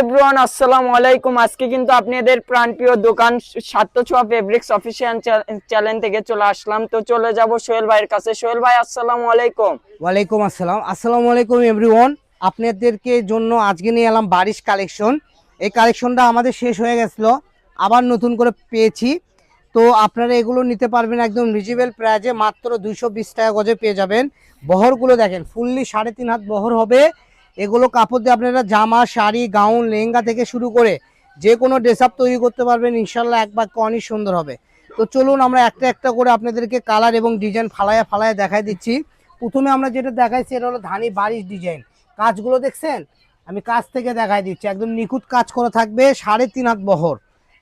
Everyone আসসালামু আলাইকুম। আজকে কিন্তু আপনাদের প্রাণপ্রিয় দোকান সাতছোয়া ফেব্রিক্স অফিসিয়াল চ্যানেল থেকে চলে আসলাম। তো চলে যাব সোহেল ভাইয়ের কাছে। সোহেল ভাই আসসালামু আলাইকুম। ওয়ালাইকুম আসসালাম। আসসালামু আলাইকুম এভরিওয়ান। আপনাদেরকে জন্য আজকে নিয়ে এলাম বারিশ কালেকশন। এই কালেকশনটা আমাদের শেষ হয়ে গেছিলো, আবার নতুন করে পেয়েছি। তো আপনারা এগুলো নিতে পারবেন একদম রিজনেবল প্রাইজে, মাত্র 220 টাকা গজে পেয়ে যাবেন। বহরগুলো দেখেন, ফুললি 3.5 হাত বহর হবে। এগুলো কাপড় দিয়ে আপনারা জামা, শাড়ি, গাউন, লেহেঙ্গা থেকে শুরু করে যে কোনো ড্রেস আপ তৈরি করতে পারবেন ইনশাল্লাহ। এক বাক্যে অনেক সুন্দর হবে। তো চলুন আমরা একটা একটা করে আপনাদেরকে কালার এবং ডিজাইন ফালায়া দেখাই দিচ্ছি। প্রথমে আমরা যেটা দেখাইছি এটা হলো ধানি বারিশ ডিজাইন। কাজগুলো দেখছেন, আমি কাজ থেকে দেখাই দিচ্ছি, একদম নিখুঁত কাজ করা থাকবে, 3.5 হাত বহর।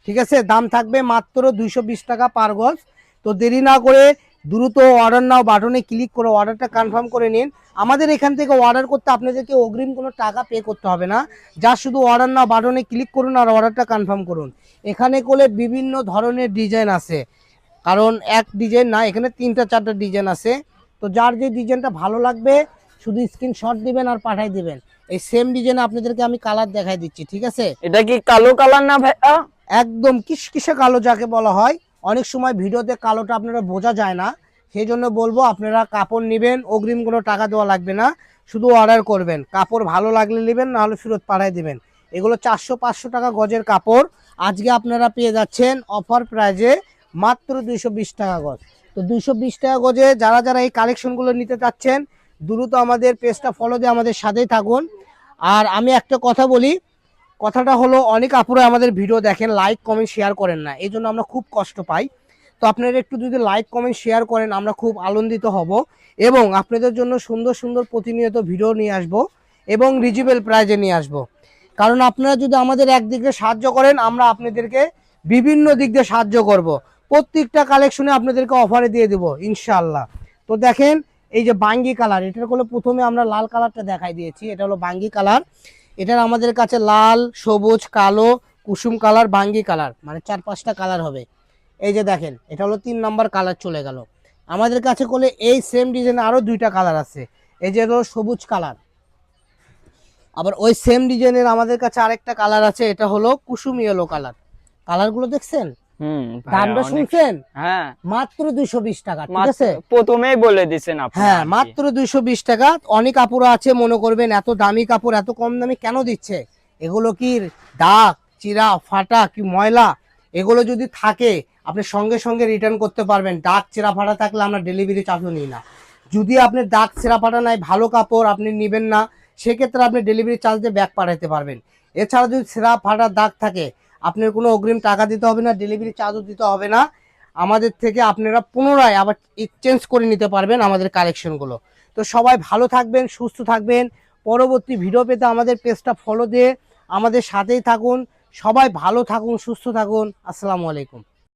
ঠিক আছে, দাম থাকবে মাত্র 220 টাকা পার গজ। তো দেরি না করে দ্রুত অর্ডার নাও বাটনে ক্লিক করে অর্ডারটা কনফার্ম করে নিন। আমাদের এখান থেকে অর্ডার করতে আপনাদেরকে অগ্রিম কোনো টাকা পে করতে হবে না, যা শুধু অর্ডার নাও বাটনে ক্লিক করুন আর অর্ডারটা কনফার্ম করুন। এখানে করলে বিভিন্ন ধরনের ডিজাইন আছে, কারণ এক ডিজাইন না, এখানে 3-4টা ডিজাইন আছে। তো যার যে ডিজাইনটা ভালো লাগবে শুধু স্ক্রিনশট দিবেন আর পাঠাই দিবেন। এই সেম ডিজাইনে আপনাদেরকে আমি কালার দেখাই দিচ্ছি। ঠিক আছে, এটা কি কালো কালার না ভাইয়া? একদম কিসকিসে কালো যাকে বলা হয়। অনেক সময় ভিডিওতে কালোটা আপনারা বোঝা যায় না, সেই জন্য বলবো আপনারা কাপড় নেবেন, অগ্রিম কোনো টাকা দেওয়া লাগবে না, শুধু অর্ডার করবেন। কাপড় ভালো লাগলে নেবেন, নাহলে ফেরত পাঠাই দিবেন। এগুলো 400-500 টাকা গজের কাপড়। আজকে আপনারা পেয়ে যাচ্ছেন অফার প্রাইজে মাত্র 220 টাকা গজ। তো 220 টাকা গজে যারা যারা এই কালেকশনগুলো নিতে চাচ্ছেন দ্রুত আমাদের পেজটা ফলো দিয়ে আমাদের সাথেই থাকুন। আর আমি একটা কথা বলি, কথাটা হলো অনেক আপুরা আমাদের ভিডিও দেখেন, লাইক কমেন্ট শেয়ার করেন না, এই জন্য আমরা খুব কষ্ট পাই। তো আপনারা একটু যদি লাইক কমেন্ট শেয়ার করেন আমরা খুব আনন্দিত হব, এবং আপনাদের জন্য সুন্দর সুন্দর প্রতিনিয়ত ভিডিও নিয়ে আসব এবং রিজনেবল প্রাইজে নিয়ে আসব। কারণ আপনারা যদি আমাদের একদিক দিয়ে সাহায্য করেন, আমরা আপনাদেরকে বিভিন্ন দিক দিয়ে সাহায্য করব। প্রত্যেকটা কালেকশনে আপনাদেরকে অফারে দিয়ে দেবো ইনশাআল্লাহ। তো দেখেন, এই যে বাঙ্গি কালার, এটার হলো প্রথমে আমরা লাল কালারটা দেখাই দিয়েছি, এটা হলো বাঙ্গি কালার। এটার আমাদের কাছে লাল, সবুজ, কালো, কুসুম কালার, বাঙ্গি কালার, মানে 4-5টা কালার হবে। এই যে দেখেন, এটা হলো 3 নাম্বার কালার চলে গেল। আমাদের কাছে করলে এই সেম ডিজাইনে আরো 2টা কালার আছে। এই যে হলো সবুজ কালার। আবার ওই সেম ডিজাইনের আমাদের কাছে আরেকটা কালার আছে, এটা হলো কুসুম ইয়েলো কালার। কালারগুলো দেখছেন, দামটা শুনছেন? হ্যাঁ, মাত্র 220 টাকা। ঠিক আছে, প্রথমেই বলে দিবেন আপনি। হ্যাঁ, মাত্র 220 টাকা। অনেক কাপড় আছে মনে করবেন এত দামি কাপড় এত কম দামে কেন দিচ্ছে, এগুলো কি দাগ, চিরা, ফাটা, কি ময়লা, এগুলো যদি থাকে আপনি সঙ্গে সঙ্গে রিটার্ন করতে পারবেন। দাগ, চিরা, ফাটা থাকলে আমরা ডেলিভারি চার্জও নিই না। যদি আপনার দাগ, চিরা, ফাটা নাই, ভালো কাপড় আপনি নেবেন না, সেক্ষেত্রে আপনি ডেলিভারি চার্জ দিয়ে ব্যাগ পাঠাতে পারবেন। এছাড়া যদি ছেঁড়া ফাটা দাগ থাকে আপনার কোনো অগ্রিম টাকা দিতে হবে না, ডেলিভারি চার্জও দিতে হবে না। আমাদের থেকে আপনারা পুনরায় আবার এক্সচেঞ্জ করে নিতে পারবেন আমাদের কালেকশনগুলো। তো সবাই ভালো থাকবেন, সুস্থ থাকবেন। পরবর্তী ভিডিও পেতে আমাদের পেজটা ফলো দিয়ে আমাদের সাথেই থাকুন। সবাই ভালো থাকুন, সুস্থ থাকুন। আসসালামু আলাইকুম।